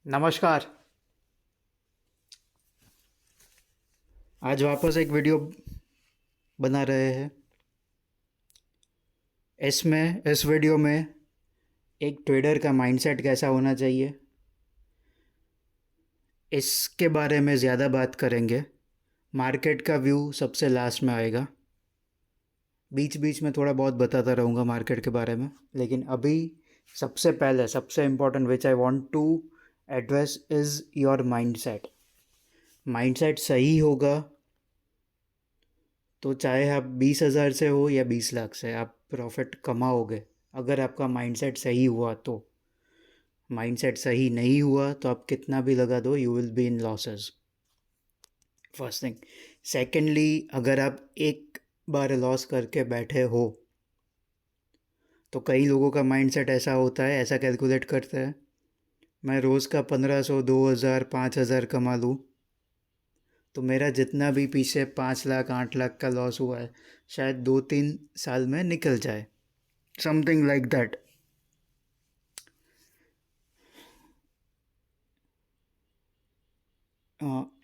नमस्कार। आज वापस एक वीडियो बना रहे हैं। इस वीडियो में एक ट्रेडर का माइंडसेट कैसा होना चाहिए, इसके बारे में ज़्यादा बात करेंगे। मार्केट का व्यू सबसे लास्ट में आएगा। बीच बीच में थोड़ा बहुत बताता रहूँगा मार्केट के बारे में, लेकिन अभी सबसे पहले सबसे important which I want to address is your mindset. Mindset सही होगा तो चाहे आप 20,000 से हो या 20 लाख से, आप प्रॉफिट कमाओगे। अगर आपका माइंडसेट सही हुआ तो। माइंडसेट सही नहीं हुआ तो आप कितना भी लगा दो, you will be in losses. First thing. Secondly, अगर आप एक बार लॉस करके बैठे हो तो कई लोगों का माइंडसेट ऐसा होता है, ऐसा कैलकुलेट करते हैं, मैं रोज़ का 1500, 2000, 5000 कमा लूँ तो मेरा जितना भी पीछे 5 लाख 8 लाख का लॉस हुआ है शायद 2-3 साल में निकल जाए। Something like that.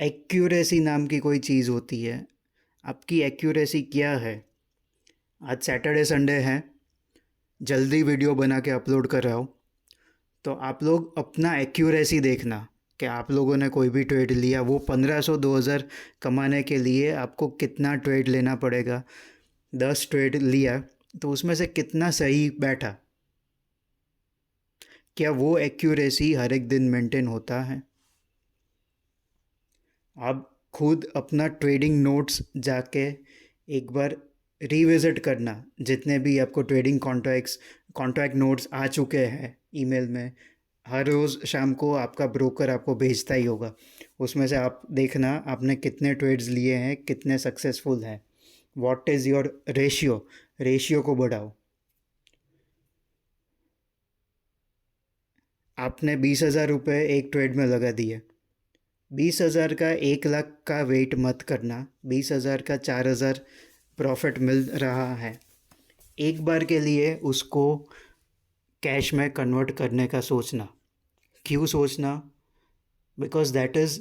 एक्यूरेसी नाम की कोई चीज़ होती है। आपकी एक्यूरेसी क्या है? आज सैटरडे संडे है, जल्दी वीडियो बना के अपलोड कर रहा हूँ, तो आप लोग अपना एक्यूरेसी देखना कि आप लोगों ने कोई भी ट्रेड लिया, वो 1500-2000 कमाने के लिए आपको कितना ट्रेड लेना पड़ेगा। 10 ट्रेड लिया तो उसमें से कितना सही बैठा? क्या वो एक्यूरेसी हर एक दिन मेंटेन होता है? आप खुद अपना ट्रेडिंग नोट्स जाके एक बार रिविज़िट करना, जितने भी आपको ट्रेडिंग कॉन्ट्रैक्ट नोट्स आ चुके हैं ईमेल में। हर रोज़ शाम को आपका ब्रोकर आपको भेजता ही होगा। उसमें से आप देखना आपने कितने ट्रेड्स लिए हैं, कितने सक्सेसफुल हैं। What is your ratio? Ratio को बढ़ाओ। आपने 20,000 रुपये एक ट्रेड में लगा दिए। 20,000 का 1 लाख का वेट मत करना। 20,000 का 4,000 प्रॉफिट मिल रहा है। एक बार के लिए उसको कैश में कन्वर्ट करने का सोचना। क्यों सोचना? Because that is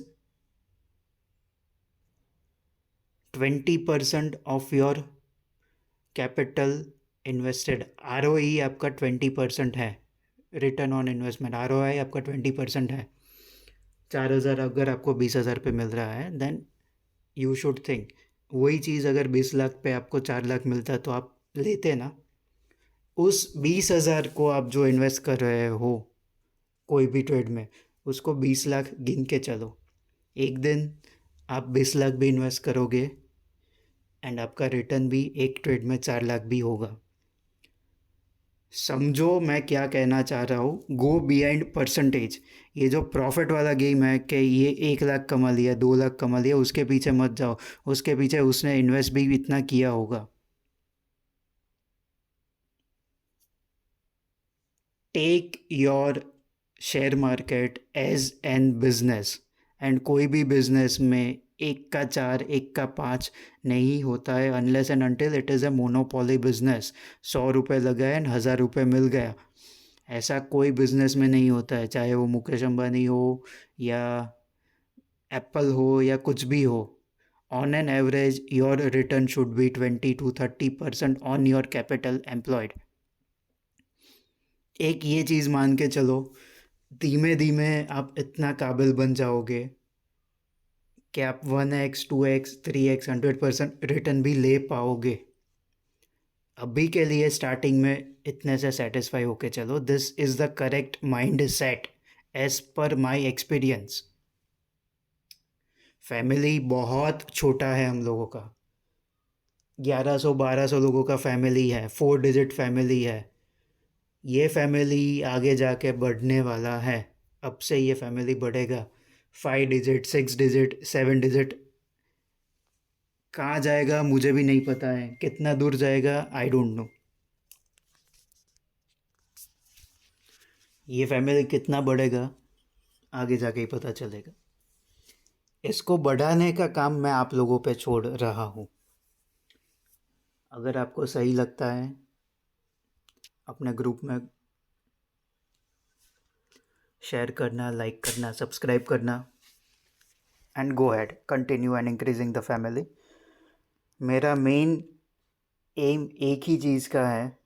20% of your capital invested. R O E आपका 20% है। Return on investment, R O I आपका 20% है। 4,000 अगर आपको 20,000 पे मिल रहा है, देन यू शुड थिंक वही चीज़ अगर 20 लाख पे आपको 4 लाख मिलता तो आप लेते ना। उस 20,000 को आप जो इन्वेस्ट कर रहे हो कोई भी ट्रेड में, उसको 20 लाख गिन के चलो। एक दिन आप 20 लाख भी इन्वेस्ट करोगे एंड आपका रिटर्न भी एक ट्रेड में 4 लाख भी होगा। समझो मैं क्या कहना चाह रहा हूँ। Go behind percentage. ये जो प्रॉफिट वाला गेम है कि ये 1 लाख कमा लिया, 2 लाख कमा लिया, उसके पीछे मत जाओ। उसके पीछे उसने इन्वेस्ट भी इतना किया होगा। Take your share market as an business. And कोई भी बिजनेस में एक का चार, एक का पाँच नहीं होता है, unless and until it is a monopoly business. 100 रुपये लगाए एंड 1,000 रुपये मिल गया, ऐसा कोई बिजनेस में नहीं होता है। चाहे वो मुकेश अंबानी हो या एप्पल हो या कुछ भी हो। On an average your return should be 20 to 30% on your capital employed. एक ये चीज़ मान के चलो, धीमे धीमे आप इतना काबिल बन जाओगे कि आप 1x 2x 3x 100% रिटर्न भी ले पाओगे। अभी के लिए स्टार्टिंग में इतने से सेटिस्फाई होके चलो। This is the correct mind set as per my experience. Family बहुत छोटा है हम लोगों का। 1100-1200 लोगों का फैमिली है, 4 डिजिट फैमिली है। ये फैमिली आगे जाके बढ़ने वाला है। अब से ये फैमिली बढ़ेगा। 5 डिजिट, 6 डिजिट, 7 डिजिट। कहाँ जाएगा मुझे भी नहीं पता है, कितना दूर जाएगा आई डोंट नो। ये फैमिली कितना बढ़ेगा आगे जाके ही पता चलेगा। इसको बढ़ाने का काम मैं आप लोगों पे छोड़ रहा हूँ। अगर आपको सही लगता है अपने ग्रुप में शेयर करना, लाइक करना, सब्सक्राइब करना and go had continue and increasing the family. मेरा मेन एम एक ही चीज़ का है,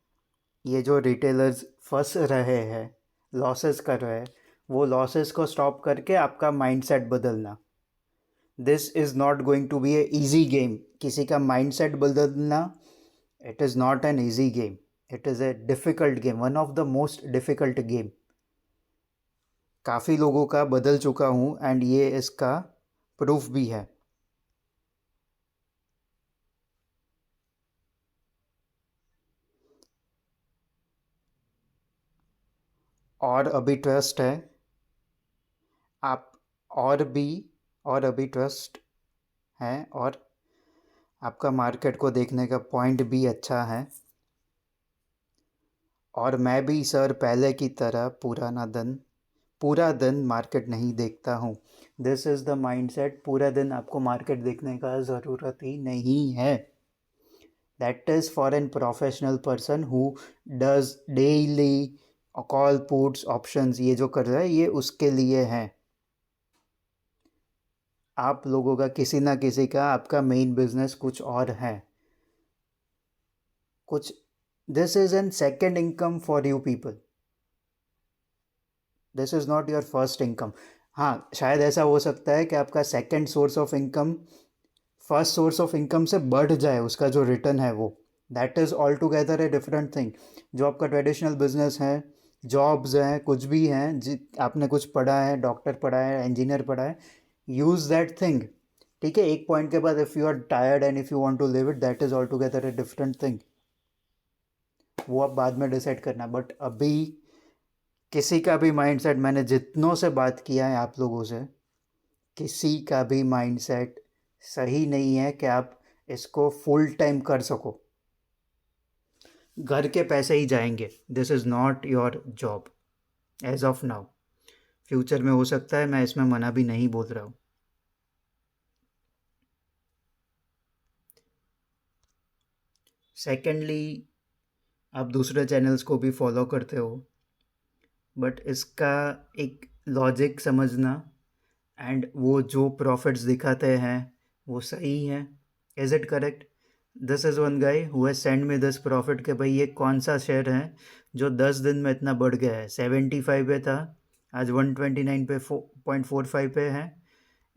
ये जो रिटेलर्स फंस रहे हैं, लॉसेस कर रहे हैं, वो लॉसेस को स्टॉप करके आपका माइंडसेट बदलना। This is not going to be a easy game. किसी का माइंडसेट बदलना, it is not an easy game, it is a difficult game, one of the most difficult game. काफ़ी लोगों का बदल चुका हूँ एंड ये इसका प्रूफ भी है। और अभी ट्रस्ट है आप, और भी, और अभी ट्रस्ट है, और आपका मार्केट को देखने का पॉइंट भी अच्छा है। और मैं भी सर पहले की तरह पूरा दिन मार्केट नहीं देखता हूँ। दिस इज़ द माइंडसेट, पूरा दिन आपको मार्केट देखने का ज़रूरत ही नहीं है। That is for an professional person who does daily call puts options, ये जो कर रहा है ये उसके लिए है। आप लोगों का किसी ना किसी का, आपका मेन बिजनेस कुछ और है, कुछ, this is an second income for you people, this is not your first income. हाँ, शायद ऐसा हो सकता है कि आपका second source of income first source of income से बढ़ जाए, उसका जो रिटर्न है वो, that is all together a different thing. जो आपका ट्रेडिशनल बिजनेस है, जॉब्स हैं, कुछ भी हैं, आपने कुछ पढ़ा है, डॉक्टर पढ़ा है, इंजीनियर पढ़ा है, यूज़ दैट थिंग। ठीक है, एक पॉइंट के बाद if you are tired and if you want to live it, that is all together a different thing, वो आप बाद में डिसाइड करना। बट अभी किसी का भी माइंडसेट, मैंने जितनों से बात किया है आप लोगों से, किसी का भी माइंडसेट सही नहीं है कि आप इसको फुल टाइम कर सको। घर के पैसे ही जाएंगे, this is not your job as of now. Future में हो सकता है, मैं इसमें मना भी नहीं बोल रहा हूँ। सेकेंडली, आप दूसरे चैनल्स को भी फॉलो करते हो, बट इसका एक लॉजिक समझना, एंड वो जो प्रॉफिट्स दिखाते हैं वो सही है। Is it correct? This is one guy who has send me this profit कि भाई ये कौन सा शेयर है जो 10 दिन में इतना बढ़ गया है, 75 पे था, आज 129 पे 4.45 पे है।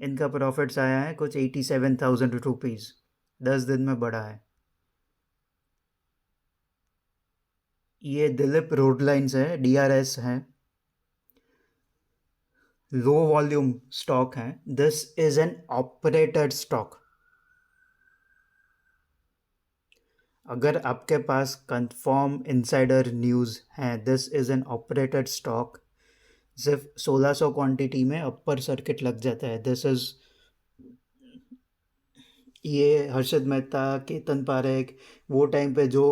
इनका प्रॉफिट्स आया है कुछ 87,000 रुपीज़, 10 दिन में बढ़ा है। ये दिलीप रोड लाइन्स है, DRS है, लो वॉल्यूम स्टॉक है। This is an operated stock. अगर आपके पास कंफर्म इनसाइडर न्यूज़ है, this is an operated stock. सिर्फ 1600 क्वांटिटी में अपर सर्किट लग जाता है। दिस इज़, ये हर्षद मेहता, केतन पारेख, वो टाइम पे जो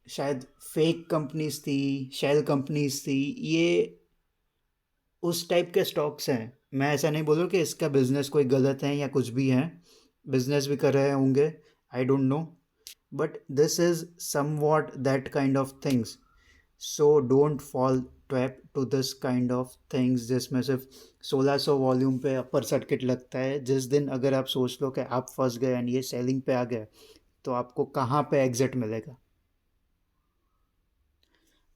शायद फेक कंपनीज थी, शेल कंपनीज थी, ये उस टाइप के स्टॉक्स हैं। मैं ऐसा नहीं बोल रहा कि इसका बिजनेस कोई गलत है या कुछ भी है, बिजनेस भी कर रहे होंगे, I don't know, but this is some what that kind of things. So don't fall trap to this kind of things जिसमें सिर्फ 1600 वॉल्यूम पे अपर सर्किट लगता है। जिस दिन अगर आप सोच लो कि आप फंस गए एंड ये सेलिंग पे आ गए, तो आपको कहाँ पे एग्जिट मिलेगा?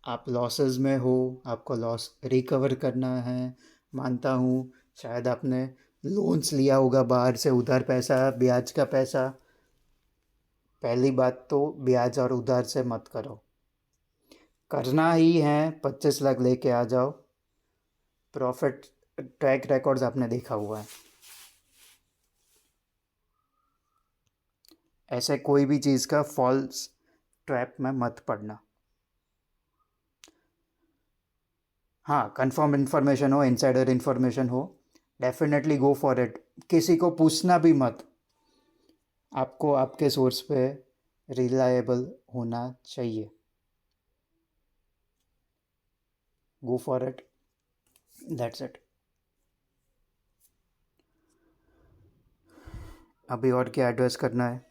आप लॉसेस में हो, आपको लॉस रिकवर करना है, मानता हूँ। शायद आपने लोन्स लिया होगा बाहर से, उधार पैसा, ब्याज का पैसा। पहली बात तो ब्याज और उधार से मत करो। करना ही है, 25 लाख लेके आ जाओ। प्रॉफिट ट्रैक रिकॉर्ड्स आपने देखा हुआ है। ऐसे कोई भी चीज़ का फॉल्स ट्रैप में मत पड़ना। हाँ, कंफर्म इन्फॉर्मेशन हो, इनसाइडर इन्फॉर्मेशन हो, डेफिनेटली गो फॉर इट। किसी को पूछना भी मत, आपको आपके सोर्स पे रिलायबल होना चाहिए। Go for it, that's it. अभी और क्या एड्रेस करना है?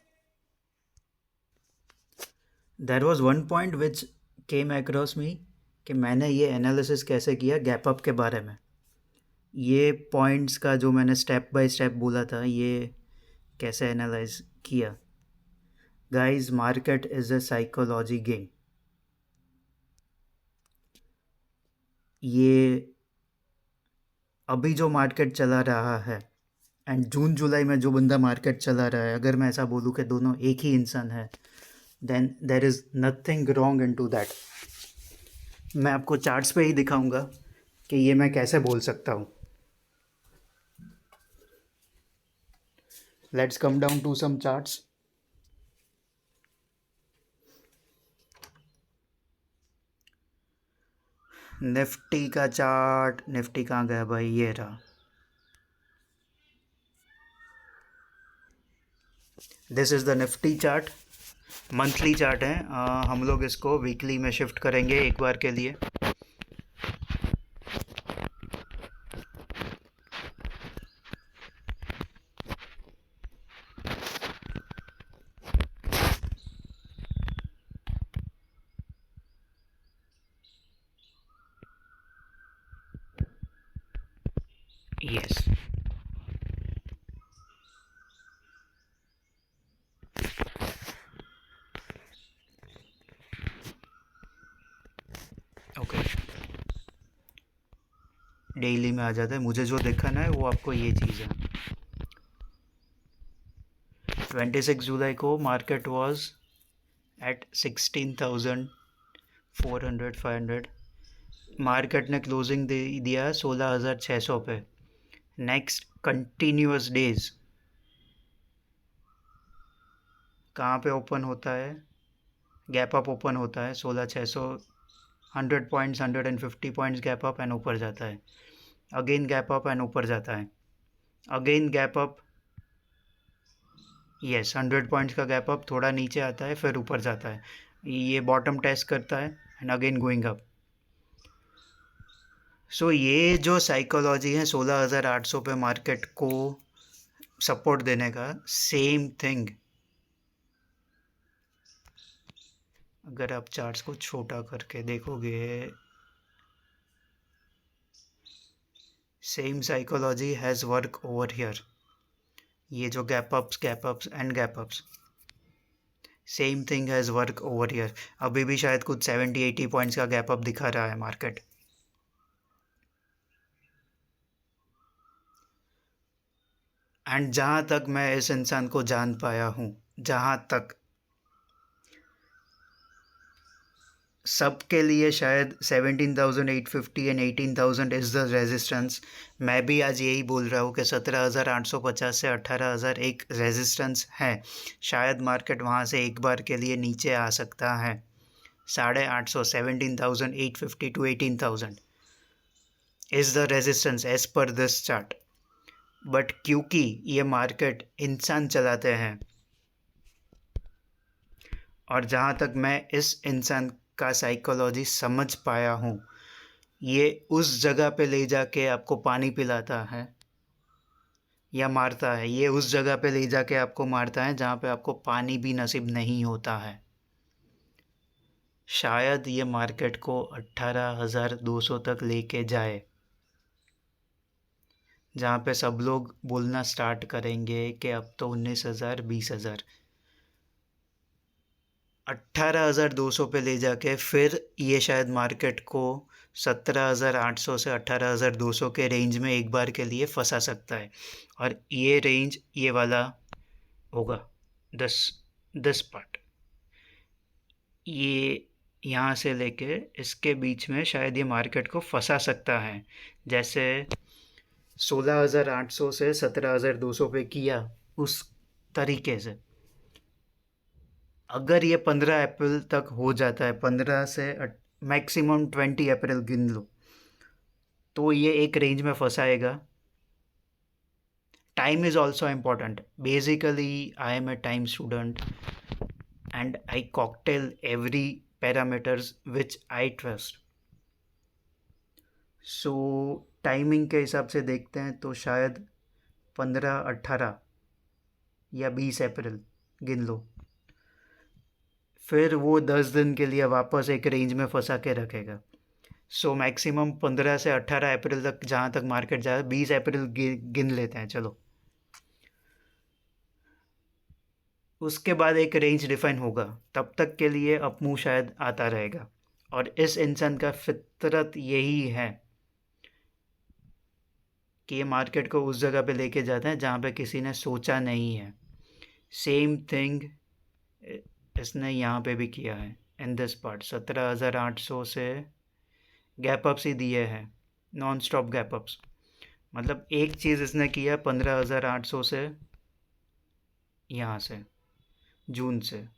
There was one point which came across me कि मैंने ये एनालिसिस कैसे किया गैप अप के बारे में। ये पॉइंट्स का जो मैंने स्टेप बाय स्टेप बोला था, ये कैसे एनालाइज किया। Guys, market is a psychology game. ये अभी जो मार्केट चला रहा है एंड जून जुलाई में जो बंदा मार्केट चला रहा है, अगर मैं ऐसा बोलूँ कि दोनों एक ही इंसान है, then there is nothing wrong in to that. मैं आपको चार्ट्स पे ही दिखाऊंगा कि ये मैं कैसे बोल सकता हूँ। Let's come down to some charts. Nifty का चार्ट, निफ्टी कहाँ गया भाई, ये रहा। This is the Nifty chart, monthly chart है। हम लोग इसको वीकली में शिफ्ट करेंगे एक बार के लिए। यस, ओके, डेली में आ जाता है। मुझे जो दिखाना है वो आपको ये चीज़ है। 26 जुलाई को मार्केट वॉज एट 16,400 500। मार्केट ने क्लोजिंग दे दिया 16,600 पे। नेक्स्ट कंटिन्यूस डेज कहाँ पे ओपन होता है, गैप अप ओपन होता है 16,600, 100 points, 150 points gap up and ऊपर जाता है। अगेन गैप अप एंड ऊपर जाता है। Again gap up, yes, 100 points का गैप अप, थोड़ा नीचे आता है फिर ऊपर जाता है। ये बॉटम टेस्ट करता है एंड अगेन गोइंग अप। सो ये जो साइकोलॉजी है 16,800 पे मार्केट को सपोर्ट देने का, सेम थिंग अगर आप चार्ट्स को छोटा करके देखोगे, same psychology has work over here. ये जो gap ups and gap ups, same thing has work over here. अभी भी शायद कुछ 70-80 पॉइंट्स का गैप अप दिखा रहा है मार्केट। एंड जहाँ तक मैं इस इंसान को जान पाया हूँ, जहाँ तक सबके लिए शायद 17,850 एंड 18,000 इज़ द रेजिस्टेंस। मैं भी आज यही बोल रहा हूँ कि 17,850 से 18,000 एक रेजिस्टेंस है। शायद मार्केट वहाँ से एक बार के लिए नीचे आ सकता है। 850, 17,850 to 18,000 is the resistance as per this chart. But क्योंकि ये मार्केट इंसान चलाते हैं, और जहाँ तक मैं इस इंसान का साइकोलॉजी समझ पाया हूँ, ये उस जगह पे ले जाके आपको पानी पिलाता है या मारता है। ये उस जगह पे ले जाके आपको मारता है जहाँ पे आपको पानी भी नसीब नहीं होता है। शायद ये मार्केट को 18,200 तक लेके जाए, जहाँ पे सब लोग बोलना स्टार्ट करेंगे कि अब तो 19,000, 20,000। 18,200 पे ले जाके फिर ये शायद मार्केट को 17,800 से 18,200 के रेंज में एक बार के लिए फंसा सकता है। और ये रेंज ये वाला होगा, दस 10 पार्ट, ये यहाँ से लेके इसके बीच में शायद ये मार्केट को फंसा सकता है। जैसे 16,800 से 17,200 पे किया, उस तरीके से अगर ये 15 अप्रैल तक हो जाता है, 15 से मैक्सिमम 20 अप्रैल गिन लो, तो ये एक रेंज में फंसाएगा। Time is also important. Basically I am a time student and I cocktail every parameters which I trust. So timing के हिसाब से देखते हैं तो शायद 15, 18 या 20 अप्रैल गिन लो। फिर वो 10 दिन के लिए वापस एक रेंज में फंसा के रखेगा। सो मैक्सिमम 15 से 18 अप्रैल तक जहाँ तक मार्केट जाए, 20 अप्रैल गिन लेते हैं चलो। उसके बाद एक रेंज डिफाइन होगा, तब तक के लिए अपमूव शायद आता रहेगा। और इस इंसान का फितरत यही है कि ये मार्केट को उस जगह पे लेके जाता है जहाँ पे किसी ने सोचा नहीं है। सेम थिंग इसने यहाँ पे भी किया है। इन दिस पार्ट 17,800 से गैप अप्स ही दिए हैं, नॉन स्टॉप गैप अप्स। मतलब एक चीज़ इसने किया 15,800 से, यहाँ से जून से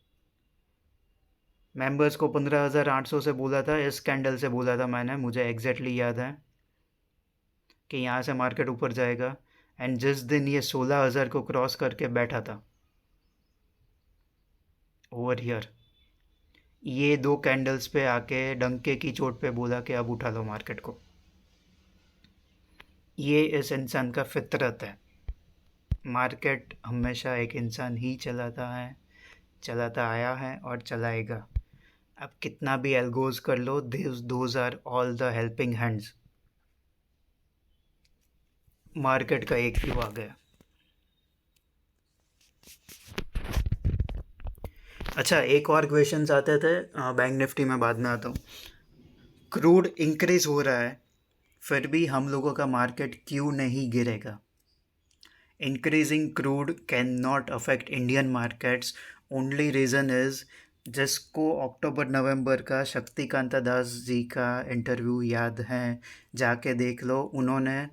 मेंबर्स को 15,800 से बोला था, इस कैंडल से बोला था मैंने, मुझे एग्जैक्टली याद है कि यहाँ से मार्केट ऊपर जाएगा। एंड जिस दिन ये 16,000 को क्रॉस करके बैठा था ओवर हियर, ये दो कैंडल्स पे आके डंके की चोट पे बोला कि अब उठा लो मार्केट को। ये इस इंसान का फितरत है। मार्केट हमेशा एक इंसान ही चलाता है, चलाता आया है और चलाएगा। अब कितना भी एल्गोज कर लो, those are all the helping hands. Market का एक व्यू आ गया। अच्छा, एक और क्वेश्चंस आते थे बैंक निफ्टी में, बाद में आता हूँ। क्रूड इंक्रीज हो रहा है, फिर भी हम लोगों का मार्केट क्यों नहीं गिरेगा? Increasing crude can not affect Indian markets. Only reason is, जिसको अक्टूबर नवंबर का शक्तिकांता दास जी का इंटरव्यू याद है, जाके देख लो। उन्होंने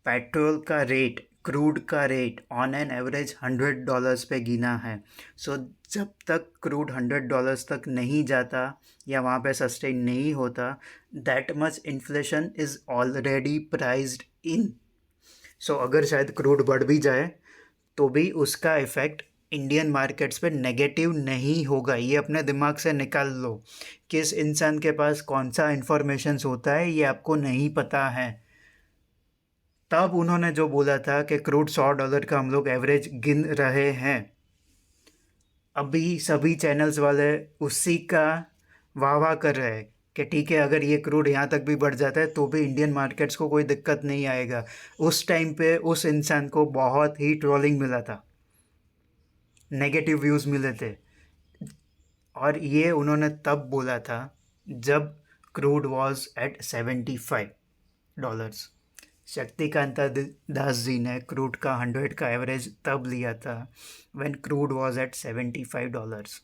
पेट्रोल का रेट, क्रूड का रेट ऑन एन एवरेज $100 पे गिना है। सो जब तक क्रूड $100 तक नहीं जाता या वहाँ पे सस्टेन नहीं होता, that much inflation is already priced in. So अगर शायद क्रूड बढ़ भी जाए तो भी उसका इफ़ेक्ट इंडियन मार्केट्स पे नेगेटिव नहीं होगा। ये अपने दिमाग से निकाल लो। किस इंसान के पास कौन सा इन्फॉर्मेशन होता है ये आपको नहीं पता है। तब उन्होंने जो बोला था कि क्रूड $100 का हम लोग एवरेज गिन रहे हैं, अभी सभी चैनल्स वाले उसी का वाह वाह कर रहे हैं कि ठीक है, अगर ये क्रूड यहाँ तक भी बढ़ जाता है तो भी इंडियन मार्केट्स को कोई दिक्कत नहीं आएगा। उस टाइम पे उस इंसान को बहुत ही ट्रोलिंग मिला था, नेगेटिव व्यूज़ मिले थे। और ये उन्होंने तब बोला था जब crude was at $75। Shaktikanta Das ji ने क्रूड का 100 का एवरेज तब लिया था व्हेन क्रूड वाज एट $75।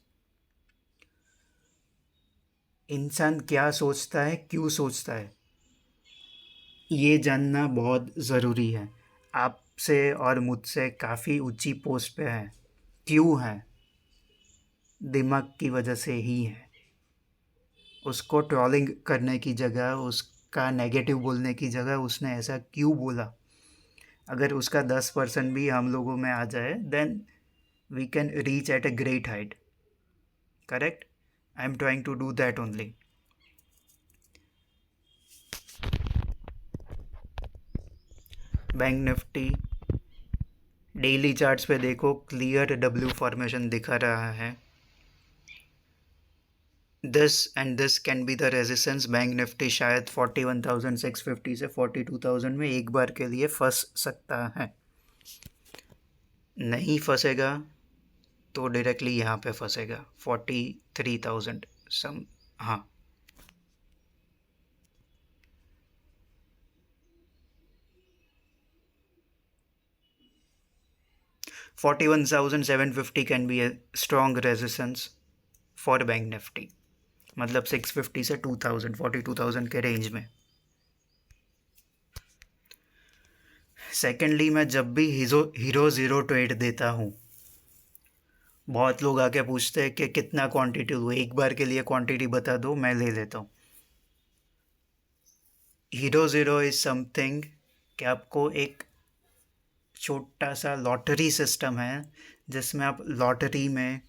इंसान क्या सोचता है, क्यों सोचता है, ये जानना बहुत ज़रूरी है। आपसे और मुझसे काफ़ी ऊंची पोस्ट पे है, क्यों है? दिमाग की वजह से ही है। उसको ट्रोलिंग करने की जगह, उसका नेगेटिव बोलने की जगह उसने ऐसा क्यों बोला? अगर उसका 10% भी हम लोगों में आ जाए, then we can reach at a great height. Correct? I am trying to do that only. Bank Nifty daily charts पे देखो, क्लियर डब्ल्यू फॉर्मेशन दिखा रहा है। This and this can be the resistance. Bank Nifty शायद 41,650 से 42,000 में एक बार के लिए फंस सकता है। नहीं फंसेगा तो डायरेक्टली यहाँ पे फंसेगा 43,000 सम। हाँ, 41,750 can be a strong resistance for bank Nifty. मतलब 650 से 2,000, 42,000 के रेंज में। सेकेंडली, मैं जब भी हीरो ज़ीरो ट्रेड देता हूँ, बहुत लोग आके पूछते हैं कि कितना क्वांटिटी हुआ, एक बार के लिए क्वांटिटी बता दो, मैं ले लेता हूँ। हीरो ज़ीरो इज़ समथिंग कि आपको एक छोटा सा लॉटरी सिस्टम है, जिसमें आप लॉटरी में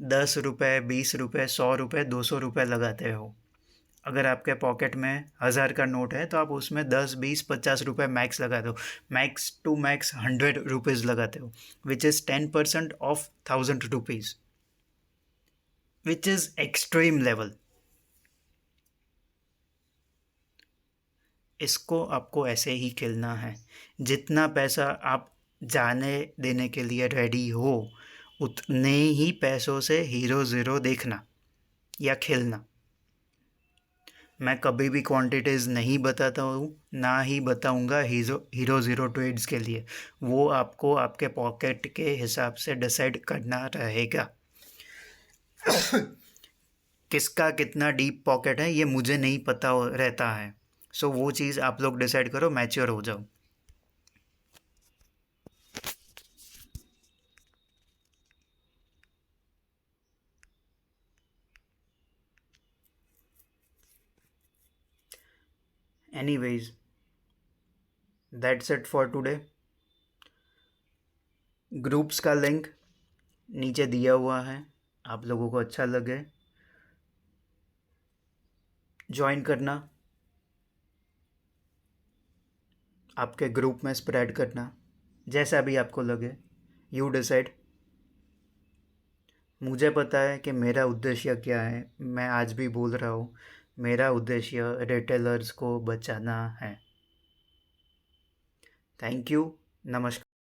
10 रुपये, 20 रुपये, 100 रुपये, 200 रुपये लगाते हो। अगर आपके पॉकेट में 1,000 का नोट है तो आप उसमें 10, 20, 50 रुपये मैक्स लगाते हो। मैक्स टू मैक्स 100 रुपीज़ लगाते हो, which is 10% of 1,000 rupees, which is extreme level. इसको आपको ऐसे ही खेलना है। जितना पैसा आप जाने देने के लिए रेडी हो, उतने ही पैसों से हीरो ज़ीरो देखना या खेलना। मैं कभी भी क्वांटिटीज़ नहीं बताता हूँ, ना ही बताऊँगा हीरो ज़ीरो ट्रेड्स के लिए। वो आपको आपके पॉकेट के हिसाब से डिसाइड करना रहेगा। किसका कितना डीप पॉकेट है ये मुझे नहीं पता रहता है। सो वो चीज़ आप लोग डिसाइड करो, मैच्योर हो जाओ। Anyways, that's it for today. Groups का लिंक नीचे दिया हुआ है, आप लोगों को अच्छा लगे ज्वाइन करना, आपके ग्रुप में स्प्रेड करना, जैसा भी आपको लगे, यू डिसाइड। मुझे पता है कि मेरा उद्देश्य क्या है, मैं आज भी बोल रहा हूँ, मेरा उद्देश्य रिटेलर्स को बचाना है। थैंक यू, नमस्कार।